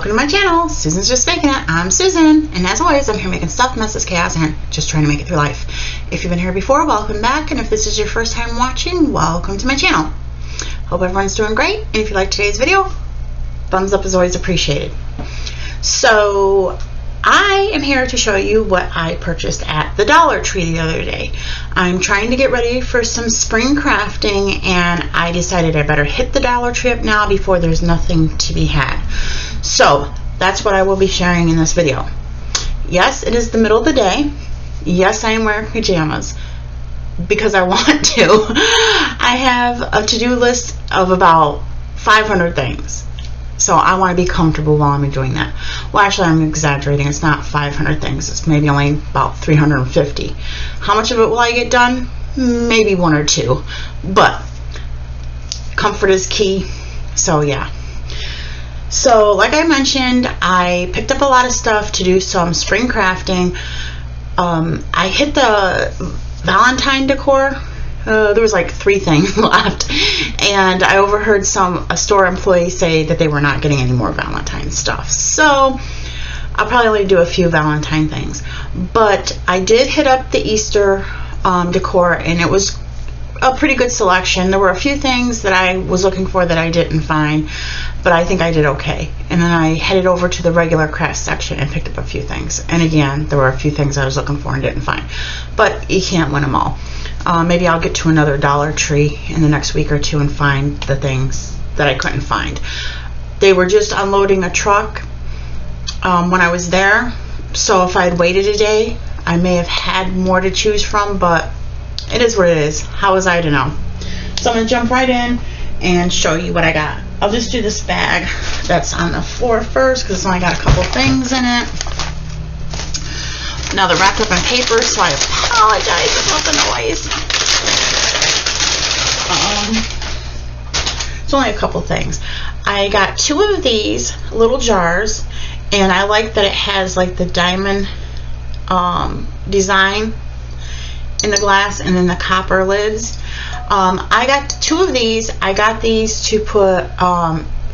welcome to my channel. Susan's Just Making It. I'm Susan, and as always, I'm here making stuff, messes, chaos, and just trying to make it through life. If you've been here before, welcome back, and if this is your first time watching, welcome to my channel. Hope everyone's doing great, and if you like today's video, thumbs up is always appreciated. So I am here to show you what I purchased at the Dollar Tree the other day. I'm trying to get ready for some spring crafting, and I decided I better hit the Dollar Tree up now before there's nothing to be had. So that's what I will be sharing in this video. Yes, it is the middle of the day. Yes, I am wearing pajamas because I want to. I have a to-do list of about 500 things. So I want to be comfortable while I'm doing that. Well, actually, I'm exaggerating. It's not 500 things. It's maybe only about 350. How much of it will I get done? Maybe one or two. But comfort is key. So yeah. So like I mentioned, I picked up a lot of stuff to do some spring crafting. I hit the Valentine decor. There was like 3 things left, and I overheard a store employee say that they were not getting any more Valentine stuff. So I'll probably only do a few Valentine things. But I did hit up the Easter decor, and it was a pretty good selection. There were a few things that I was looking for that I didn't find, but I think I did okay. And then I headed over to the regular craft section and picked up a few things. And again, there were a few things I was looking for and didn't find. But you can't win them all. Maybe I'll get to another Dollar Tree in the next week or two and find the things that I couldn't find. They were just unloading a truck when I was there, so if I'd waited a day, I may have had more to choose from, but it is what it is. How was I to know? So I'm going to jump right in and show you what I got. I'll just do this bag that's on the floor first because it's only got a couple things in it. Now they're wrapped up in paper, so I apologize about the noise. It's only a couple things. I got 2 of these little jars, and I like that it has like the diamond design in the glass and then the copper lids. I got 2 of these. I got these to put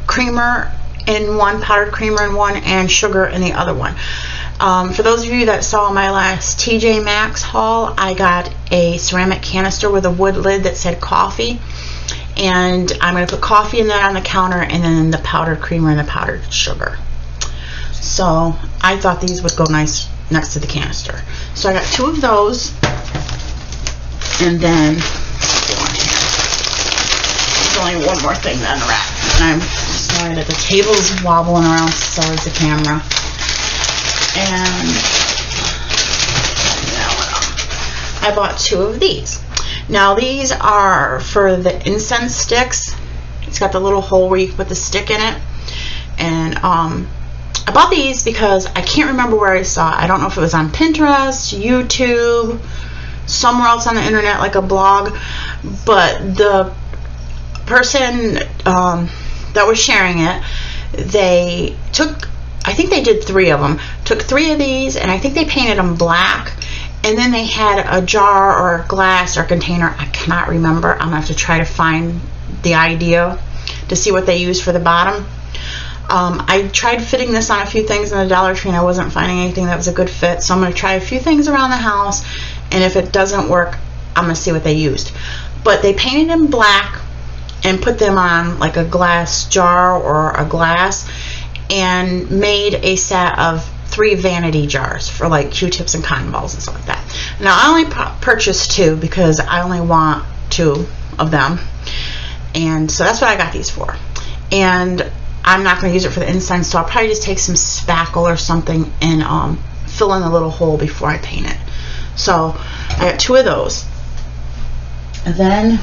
creamer in one, powdered creamer in one, and sugar in the other one. For those of you that saw my last TJ Maxx haul, I got a ceramic canister with a wood lid that said coffee, and I'm going to put coffee in that on the counter, and then the powdered creamer and the powdered sugar. So I thought these would go nice next to the canister. So I got 2 of those, and then there's only one more thing to unwrap, and I'm sorry that the table's wobbling around, so is the camera. And I bought 2 of these. Now these are for the incense sticks. It's got the little hole where you can put the stick in it. And I bought these because I can't remember where I saw it. I don't know if it was on Pinterest, YouTube, somewhere else on the internet, like a blog. But the person that was sharing it, they took, I think they did 3 of them, took 3 of these, and I think they painted them black, and then they had a jar or a glass or container, I cannot remember. I'm going to have to try to find the idea to see what they used for the bottom. I tried fitting this on a few things in the Dollar Tree, and I wasn't finding anything that was a good fit, so I'm going to try a few things around the house, and if it doesn't work, I'm going to see what they used. But they painted them black and put them on like a glass jar or a glass, and made a set of 3 vanity jars for like Q-tips and cotton balls and stuff like that. Now I only purchased 2 because I only want 2 of them, and so that's what I got these for. And I'm not going to use it for the incense, so I'll probably just take some spackle or something and fill in the little hole before I paint it. So I got 2 of those, and then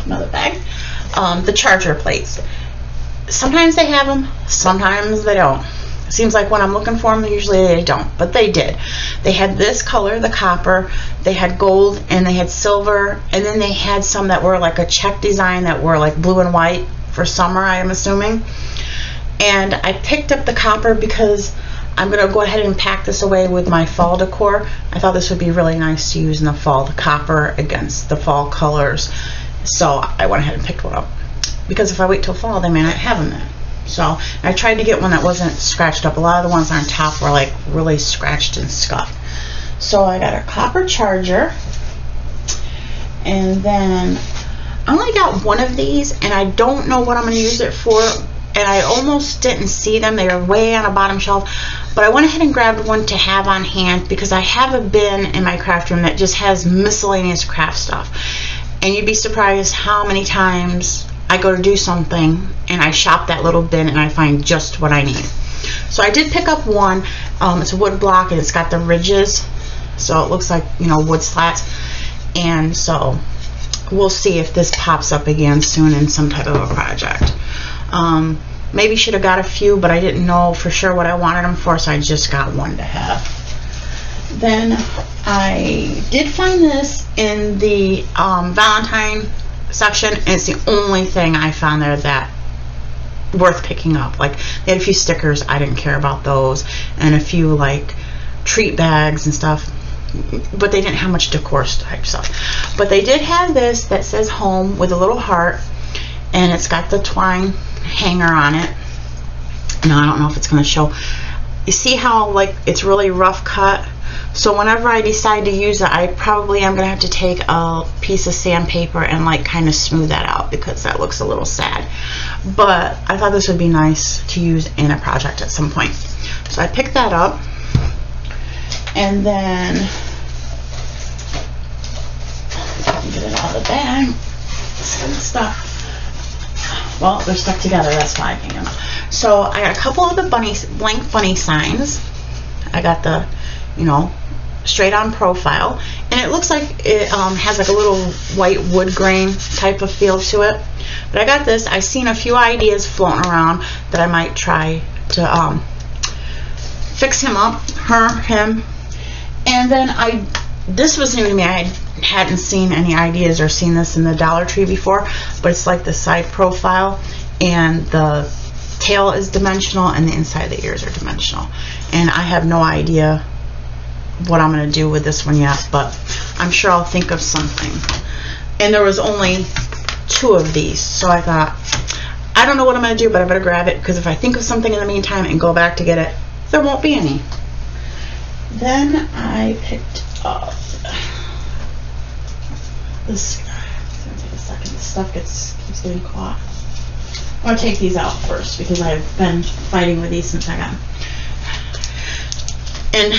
another bag. The charger plates. Sometimes they have them, sometimes they don't. It seems like when I'm looking for them, usually they don't, but they did. They had this color, the copper, they had gold, and they had silver, and then they had some that were like a check design that were like blue and white for summer, I am assuming. And I picked up the copper because I'm going to go ahead and pack this away with my fall decor. I thought this would be really nice to use in the fall, the copper against the fall colors. So I went ahead and picked one up, because if I wait till fall, they may not have them then. So I tried to get one that wasn't scratched up. A lot of the ones on top were like really scratched and scuffed. So I got a copper charger, and then I only got one of these, and I don't know what I'm going to use it for, and I almost didn't see them. They were way on a bottom shelf, but I went ahead and grabbed one to have on hand, because I have a bin in my craft room that just has miscellaneous craft stuff, and you'd be surprised how many times I go to do something and I shop that little bin and I find just what I need. So I did pick up one. It's a wood block, and it's got the ridges, so it looks like, you know, wood slats. And so we'll see if this pops up again soon in some type of a project. Maybe should have got a few, but I didn't know for sure what I wanted them for, so I just got one to have. Then I did find this in the Valentine section, and it's the only thing I found there that worth picking up. Like, they had a few stickers, I didn't care about those, and a few like treat bags and stuff, but they didn't have much decor type stuff. But they did have this that says home with a little heart, and it's got the twine hanger on it. Now I don't know if it's going to show. You see how like it's really rough cut? So whenever I decide to use it, I probably am going to have to take a piece of sandpaper and like kind of smooth that out, because that looks a little sad. But I thought this would be nice to use in a project at some point. So I picked that up, and then get it out of the bag. Some stuff. Well, they're stuck together, that's why I can't get them out. So I got a couple of the blank bunny signs. I got the, you know, straight on profile, and it looks like it has like a little white wood grain type of feel to it. But I got this. I've seen a few ideas floating around that I might try to fix him up, him. And then this was new to me. I hadn't seen any ideas or seen this in the Dollar Tree before, but it's like the side profile, and the tail is dimensional, and the inside of the ears are dimensional. And I have no idea what I'm going to do with this one yet, but I'm sure I'll think of something. And there was only 2 of these, so I thought, I don't know what I'm going to do, but I better grab it, because if I think of something in the meantime and go back to get it, there won't be any. Then I picked up this. It's going to take a second. This stuff keeps getting caught. I'm going to take these out first, because I've been fighting with these since I got them. And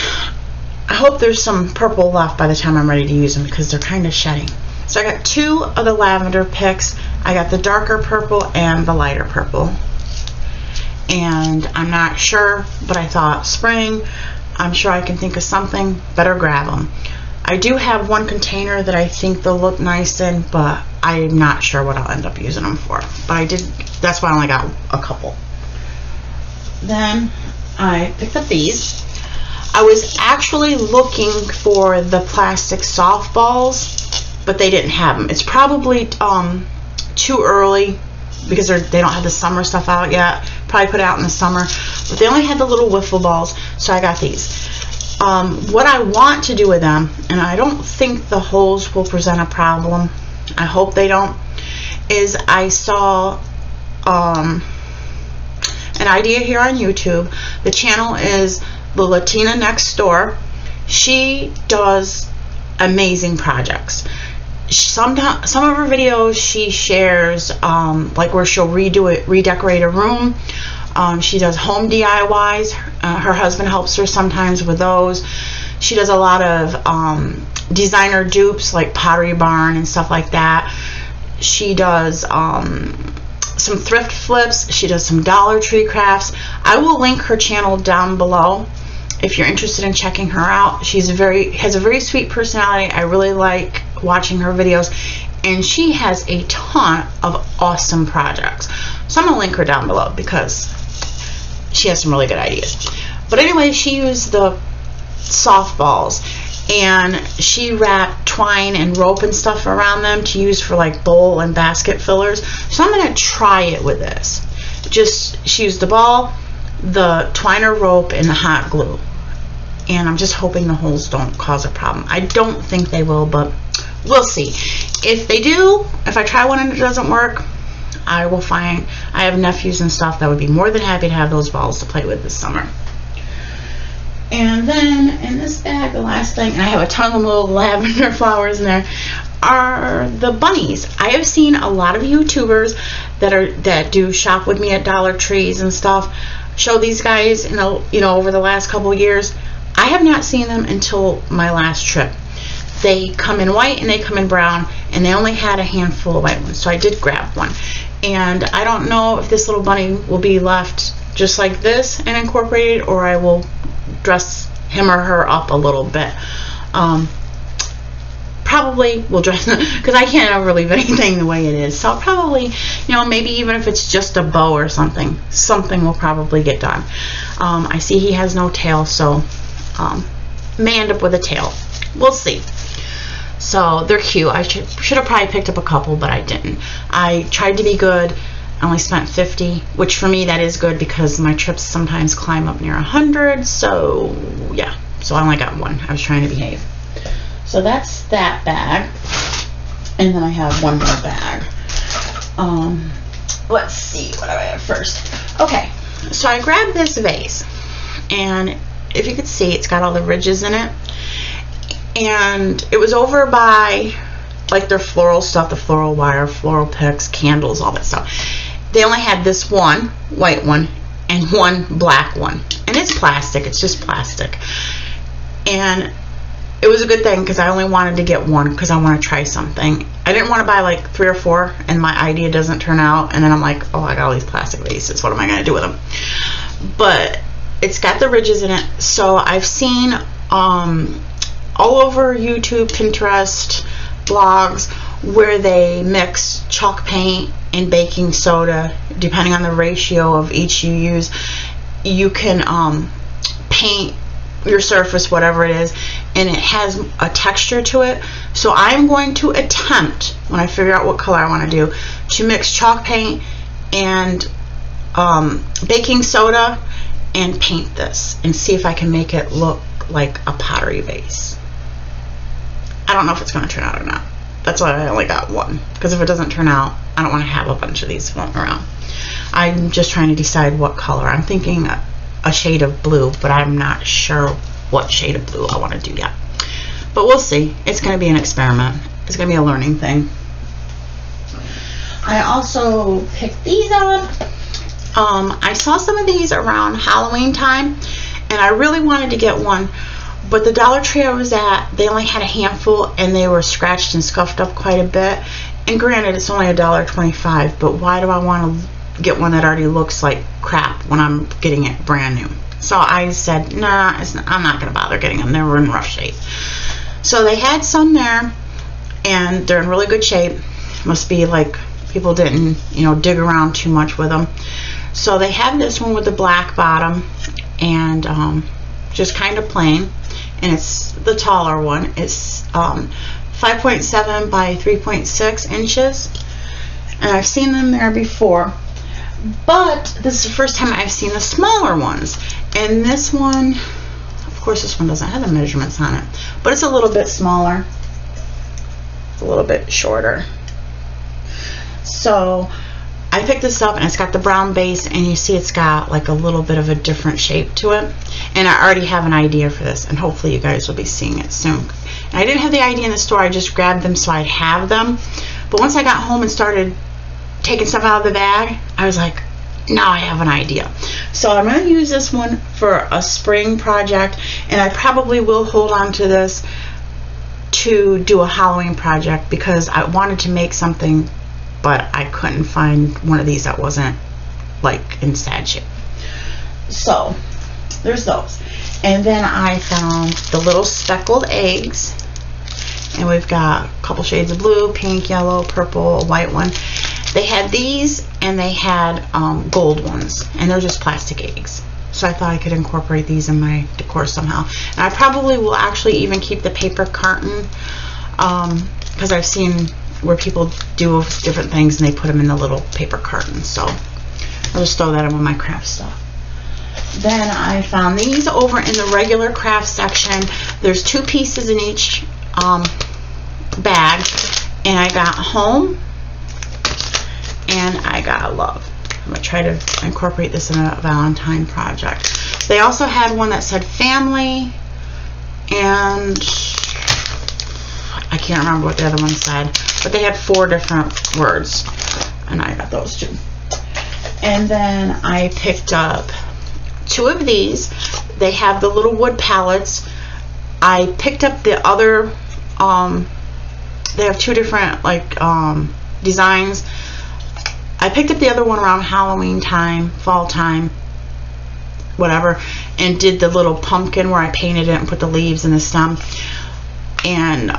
I hope there's some purple left by the time I'm ready to use them, because they're kind of shedding. So I got 2 of the lavender picks. I got the darker purple and the lighter purple. And I'm not sure, but I thought spring, I'm sure I can think of something. Better grab them. I do have one container that I think they'll look nice in, but I'm not sure what I'll end up using them for. But that's why I only got a couple. Then I picked up these. I was actually looking for the plastic softballs, but they didn't have them. It's probably too early, because they don't have the summer stuff out yet. Probably put it out in the summer, but they only had the little wiffle balls, so I got these. What I want to do with them, and I don't think the holes will present a problem, I hope they don't, is I saw an idea here on YouTube. The channel is the Latina next door. She does amazing projects. Some of her videos she shares like where she'll redecorate a room. She does home DIYs. Her husband helps her sometimes with those. She does a lot of designer dupes like Pottery Barn and stuff like that. She does some thrift flips. She does some Dollar Tree crafts. I will link her channel down below if you're interested in checking her out. She's has a very sweet personality. I really like watching her videos, and she has a ton of awesome projects. So I'm gonna link her down below, because she has some really good ideas. But anyway, she used the softballs, and she wrapped twine and rope and stuff around them to use for like bowl and basket fillers. So I'm gonna try it with this. She used the ball, the twine or rope, and the hot glue, and I'm just hoping the holes don't cause a problem. I don't think they will, but we'll see. If they do, if I try one and it doesn't work, I will find, I have nephews and stuff that would be more than happy to have those balls to play with this summer. And then in this bag, the last thing, and I have a ton of little lavender flowers in there, are the bunnies. I have seen a lot of YouTubers that do shop with me at Dollar Trees and stuff show these guys in over the last couple of years. I have not seen them until my last trip. They come in white and they come in brown, and they only had a handful of white ones, so I did grab one. And I don't know if this little bunny will be left just like this and incorporated, or I will dress him or her up a little bit. Probably will dress, because I can't ever leave anything the way it is. So I'll probably, maybe even if it's just a bow or something will probably get done. I see he has no tail, so may end up with a tail. We'll see. So they're cute. I should have probably picked up a couple, but I didn't. I tried to be good. I only spent $50, which for me that is good because my trips sometimes climb up near 100. So yeah, so I only got one. I was trying to behave. So that's that bag, and then I have one more bag. Let's see, what do I have first? Okay, so I grabbed this vase, and if you could see, it's got all the ridges in it, and it was over by like their floral stuff, the floral wire, floral picks, candles, all that stuff. They only had this one white one and one black one, and it's plastic. It's just plastic, and it was a good thing because I only wanted to get one because I want to try something. I didn't want to buy like 3 or 4 and my idea doesn't turn out, and then I'm like, oh, I got all these plastic vases, what am I going to do with them? But it's got the ridges in it. So I've seen all over YouTube, Pinterest, blogs where they mix chalk paint and baking soda. Depending on the ratio of each you use, you can paint your surface, whatever it is, and it has a texture to it. So I'm going to attempt, when I figure out what color I want to do, to mix chalk paint and baking soda and paint this and see if I can make it look like a pottery vase. I don't know if it's going to turn out or not. That's why I only got one, because if it doesn't turn out, I don't want to have a bunch of these floating around. I'm just trying to decide what color. I'm thinking a shade of blue, but I'm not sure what shade of blue I want to do yet. But we'll see. It's going to be an experiment. It's going to be a learning thing. I also picked these up. I saw some of these around Halloween time, and I really wanted to get one, but the Dollar Tree I was at, they only had a handful, and they were scratched and scuffed up quite a bit. And granted, it's only $1.25, but why do I want to get one that already looks like crap when I'm getting it brand new? So I said, nah, I'm not going to bother getting them. They were in rough shape. So they had some there, and they're in really good shape. Must be like people didn't, dig around too much with them. So they have this one with the black bottom and just kind of plain, and it's the taller one. It's 5.7 by 3.6 inches, and I've seen them there before, but this is the first time I've seen the smaller ones. And this one, of course, this one doesn't have the measurements on it, but it's a little bit smaller. It's a little bit shorter. So I picked this up, and it's got the brown base, and you see it's got like a little bit of a different shape to it. And I already have an idea for this, and hopefully you guys will be seeing it soon. And I didn't have the idea in the store. I just grabbed them so I'd have them. But once I got home and started taking stuff out of the bag, I was like, now I have an idea. So I'm going to use this one for a spring project, and I probably will hold on to this to do a Halloween project because I wanted to make something, but I couldn't find one of these that wasn't like in sad shape. So there's those. And then I found the little speckled eggs, and we've got a couple shades of blue, pink, yellow, purple, a white one. They had these, and they had gold ones, and they're just plastic eggs. So I thought I could incorporate these in my decor somehow. And I probably will actually even keep the paper carton, because I've seen where people do different things and they put them in the little paper carton. So I'll just throw that in with my craft stuff. Then I found these over in the regular craft section. There's 2 pieces in each bag, and I got home and I got love. I'm going to try to incorporate this in a Valentine project. They also had one that said family, and I can't remember what the other one said, but they had 4 different words, and I got those too. And then I picked up 2 of these. They have the little wood pallets. I picked up the other, they have 2 different like designs. I picked up the other one around Halloween time, fall time, whatever, and did the little pumpkin where I painted it and put the leaves in the stem. And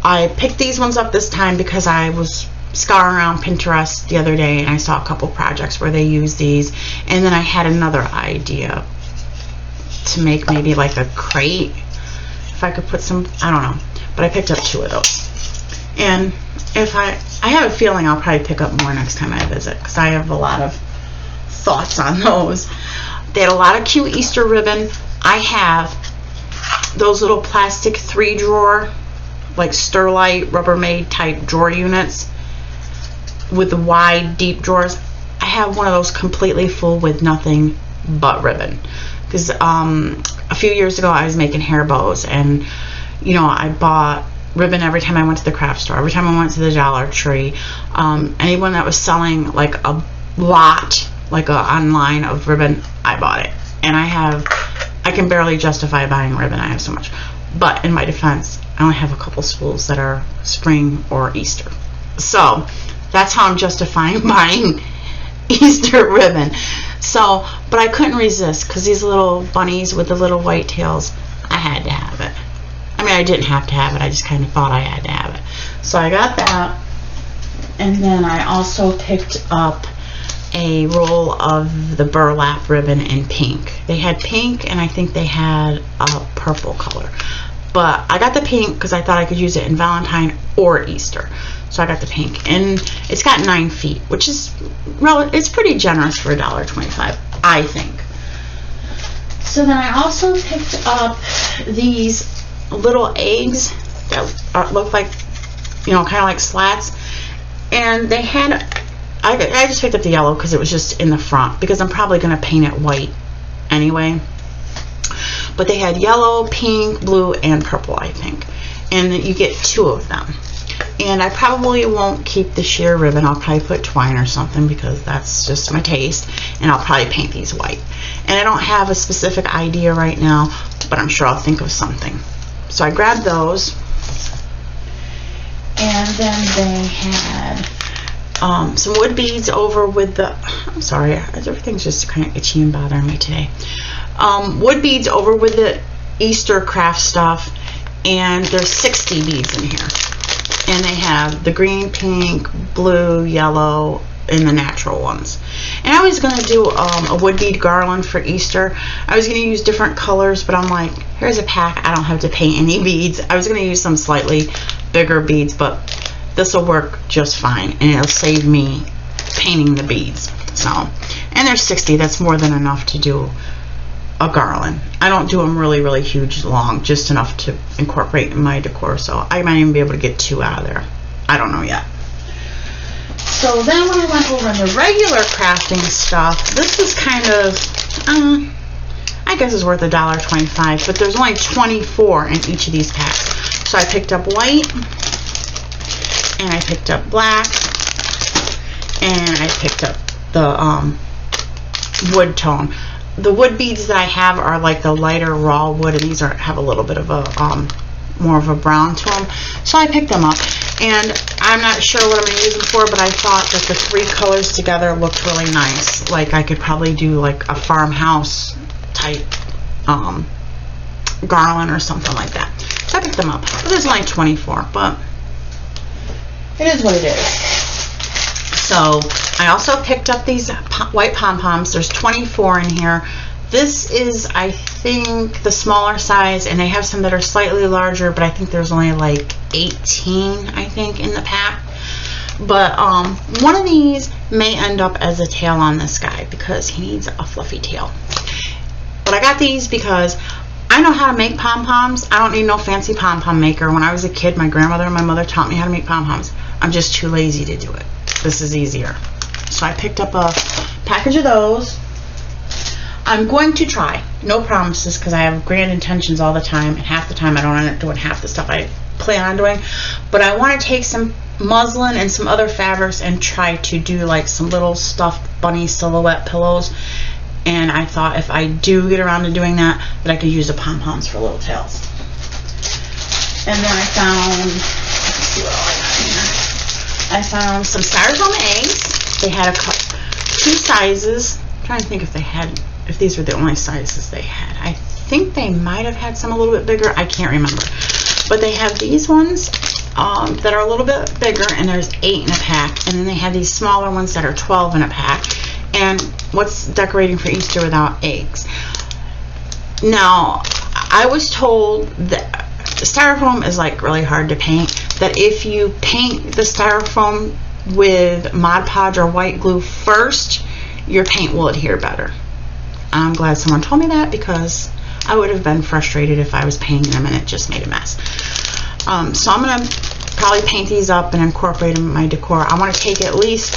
I picked these ones up this time because I was scouring around Pinterest the other day and I saw a couple projects where they use these, and then I had another idea to make maybe like a crate, if I could put some, I don't know, but I picked up 2 of those. And if I have a feeling I'll probably pick up more next time I visit, because I have a lot of thoughts on those. They had a lot of cute Easter ribbon. I have those little plastic 3-drawer, like Sterlite Rubbermaid type drawer units with the wide deep drawers. I have one of those completely full with nothing but ribbon, because a few years ago I was making hair bows, and you know, I bought ribbon every time I went to the craft store, every time I went to the Dollar Tree. Anyone that was selling like a lot, like a online of ribbon, I bought it. And I can barely justify buying ribbon, I have so much. But in my defense, I only have a couple spools that are spring or Easter, so that's how I'm justifying buying Easter ribbon. So, but I couldn't resist, because these little bunnies with the little white tails, I had to have it. I mean, I didn't have to have it, I just kind of thought I had to have it. So I got that. And then I also picked up a roll of the burlap ribbon in pink. They had pink, and I think they had a purple color. But I got the pink because I thought I could use it in Valentine or Easter. So I got the pink, and it's got 9 feet, which is it's pretty generous for $1.25, I think. So then I also picked up these little eggs that look like, you know, kind of like slats, and they had, I just picked up the yellow because it was just in the front, because I'm probably going to paint it white anyway. But they had yellow, pink, blue, and purple, I think, and you get 2 of them. And I probably won't keep the sheer ribbon. I'll probably put twine or something, because that's just my taste, and I'll probably paint these white. And I don't have a specific idea right now, but I'm sure I'll think of something. So I grabbed those, and then they had some wood beads over with the, I'm sorry, everything's just kind of itchy and bothering me today. Wood beads over with the Easter craft stuff, and there's 60 beads in here. And they have the green, pink, blue, yellow, and the natural ones. And I was going to do a wood bead garland for Easter. I was going to use different colors, but I'm like, here's a pack, I don't have to paint any beads. I was going to use some slightly bigger beads, but this will work just fine, and it'll save me painting the beads. So, and there's 60, that's more than enough to do a garland. I don't do them really, really huge long, just enough to incorporate in my decor, so I might even be able to get 2 out of there. I don't know yet. So then when I went over the regular crafting stuff, this was kind of, I guess it's worth $1.25, but there's only 24 in each of these packs. So I picked up white, and I picked up black, and I picked up the wood tone. The wood beads that I have are like the lighter raw wood, and these have a little bit of a more of a brown to them. So I picked them up, and I'm not sure what I'm going to use them for, but I thought that the 3 colors together looked really nice. Like I could probably do like a farmhouse type garland or something like that. So I picked them up. But there's only 24, but it is what it is. So I also picked up these white pom-poms. There's 24 in here. This is, I think, the smaller size, and they have some that are slightly larger, but I think there's only like 18, I think, in the pack. But one of these may end up as a tail on this guy, because he needs a fluffy tail. But I got these because I know how to make pom-poms. I don't need no fancy pom-pom maker. When I was a kid, my grandmother and my mother taught me how to make pom-poms. I'm just too lazy to do it. This is easier. So I picked up a package of those. I'm going to try. No promises, because I have grand intentions all the time, and half the time I don't end up doing half the stuff I plan on doing. But I want to take some muslin and some other fabrics and try to do like some little stuffed bunny silhouette pillows. And I thought if I do get around to doing that, I could use the pom-poms for little tails. And then I found, let's see what all I got in here. I found some styrofoam eggs. They had two sizes. I'm trying to think if these were the only sizes they had. I think they might have had some a little bit bigger. I can't remember. But they have these ones that are a little bit bigger, and there's 8 in a pack. And then they have these smaller ones that are 12 in a pack. And what's decorating for Easter without eggs? Now, I was told that styrofoam is like really hard to paint. That if you paint the styrofoam with Mod Podge or white glue first, your paint will adhere better. I'm glad someone told me that, because I would have been frustrated if I was painting them and it just made a mess. So I'm going to probably paint these up and incorporate them in my decor. I want to take at least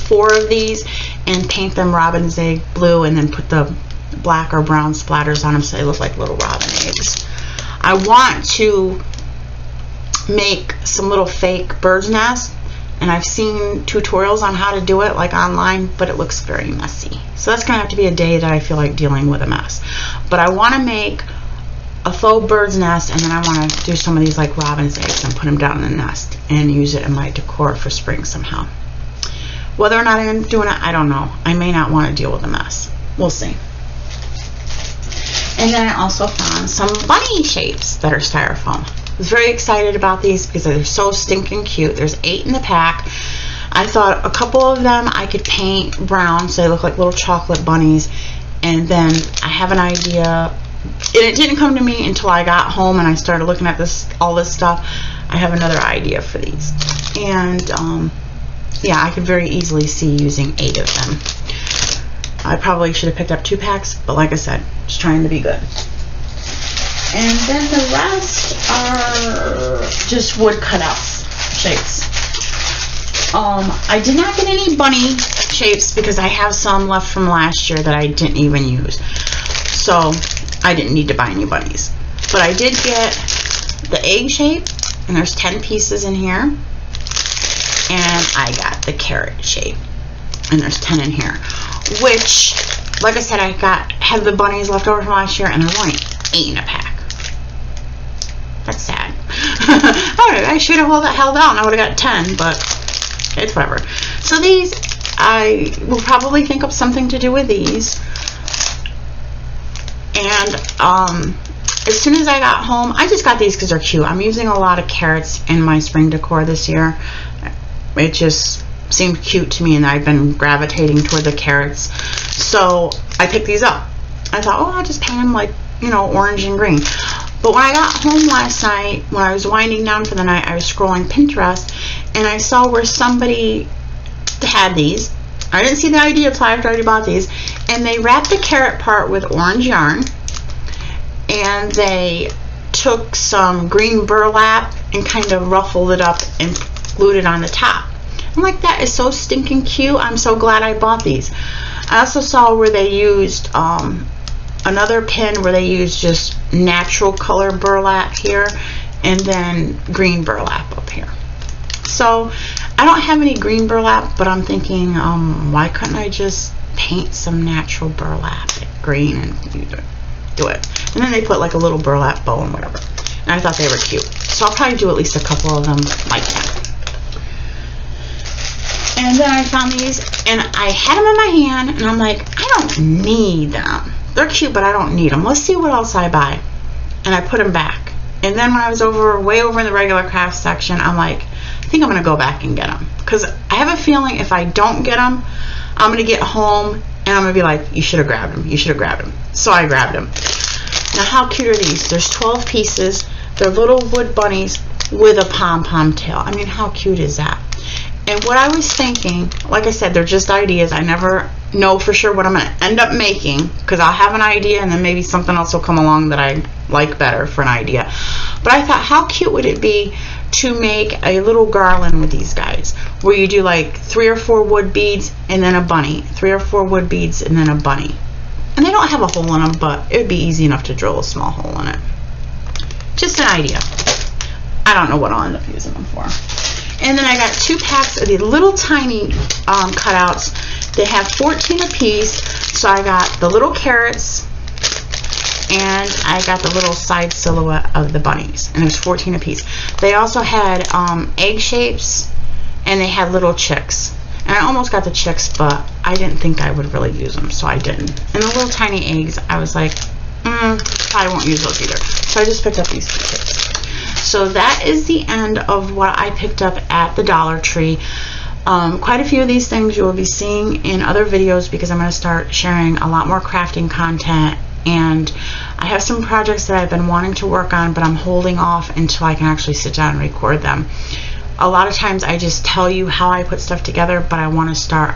4 of these and paint them robin's egg blue, and then put the black or brown splatters on them so they look like little robin eggs. I want to make some little fake bird's nests, and I've seen tutorials on how to do it like online, but it looks very messy. So that's going to have to be a day that I feel like dealing with a mess. But I want to make a faux bird's nest, and then I want to do some of these like robin's eggs and put them down in the nest and use it in my decor for spring somehow. Whether or not I end up doing it, I don't know. I may not want to deal with a mess. We'll see. And then I also found some bunny shapes that are styrofoam. I was very excited about these because they're so stinking cute. There's 8 in the pack. I thought a couple of them I could paint brown so they look like little chocolate bunnies. And then I have an idea, and it didn't come to me until I got home and I started looking at all this stuff. I have another idea for these. And yeah, I could very easily see using 8 of them. I probably should have picked up 2 packs, but like I said, just trying to be good. And then the rest are just wood cutouts, shapes. I did not get any bunny shapes because I have some left from last year that I didn't even use. So I didn't need to buy any bunnies. But I did get the egg shape, and there's 10 pieces in here. And I got the carrot shape, and there's 10 in here. Which, like I said, had the bunnies left over from last year, and there's only 8 in a pack. That's sad. I should have held out and I would have got 10, but it's whatever. So these, I will probably think of something to do with these. And as soon as I got home, I just got these because they're cute. I'm using a lot of carrots in my spring decor this year. It just seemed cute to me, and I've been gravitating toward the carrots. So I picked these up. I thought, oh, I'll just paint them like, you know, orange and green. But when I got home last night, when I was winding down for the night, I was scrolling Pinterest, and I saw where somebody had these. I didn't see the idea until I already bought these. And they wrapped the carrot part with orange yarn, and they took some green burlap and kind of ruffled it up and glued it on the top. I'm like, that is so stinking cute. I'm so glad I bought these. I also saw where they used another pin where they used just natural color burlap here, and then green burlap up here. So I don't have any green burlap, but I'm thinking, why couldn't I just paint some natural burlap green and do it? And then they put like a little burlap bow and whatever. And I thought they were cute. So I'll probably do at least a couple of them like that. And then I found these, and I had them in my hand, and I'm like, I don't need them. They're cute, but I don't need them. Let's see what else I buy. And I put them back. And then when I was way over in the regular craft section, I'm like, I think I'm going to go back and get them. Because I have a feeling if I don't get them, I'm going to get home, and I'm going to be like, you should have grabbed them. You should have grabbed them. So I grabbed them. Now, how cute are these? There's 12 pieces. They're little wood bunnies with a pom-pom tail. I mean, how cute is that? And what I was thinking, like I said, they're just ideas. I never know for sure what I'm going to end up making, because I'll have an idea and then maybe something else will come along that I like better for an idea. But I thought, how cute would it be to make a little garland with these guys, where you do like 3 or 4 wood beads and then a bunny, 3 or 4 wood beads and then a bunny. And they don't have a hole in them, but it would be easy enough to drill a small hole in it. Just an idea. I don't know what I'll end up using them for. And then I got 2 packs of these little tiny cutouts. They have 14 a piece. So I got the little carrots and I got the little side silhouette of the bunnies. And it was 14 a piece. They also had egg shapes, and they had little chicks. And I almost got the chicks, but I didn't think I would really use them, so I didn't. And the little tiny eggs, I was like, probably won't use those either. So I just picked up these 2 kits. So that is the end of what I picked up at the Dollar Tree. Quite a few of these things you will be seeing in other videos, because I'm going to start sharing a lot more crafting content. And I have some projects that I've been wanting to work on, but I'm holding off until I can actually sit down and record them. A lot of times I just tell you how I put stuff together, but I want to start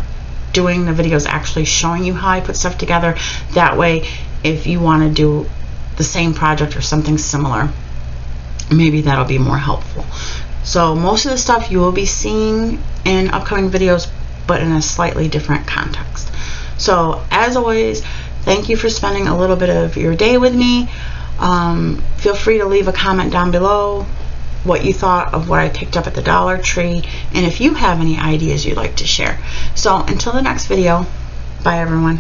doing the videos actually showing you how I put stuff together. That way, if you want to do the same project or something similar, maybe that'll be more helpful. So most of the stuff you will be seeing in upcoming videos, but in a slightly different context. So as always, thank you for spending a little bit of your day with me. Feel free to leave a comment down below what you thought of what I picked up at the Dollar Tree, and if you have any ideas you'd like to share. So until the next video, bye everyone.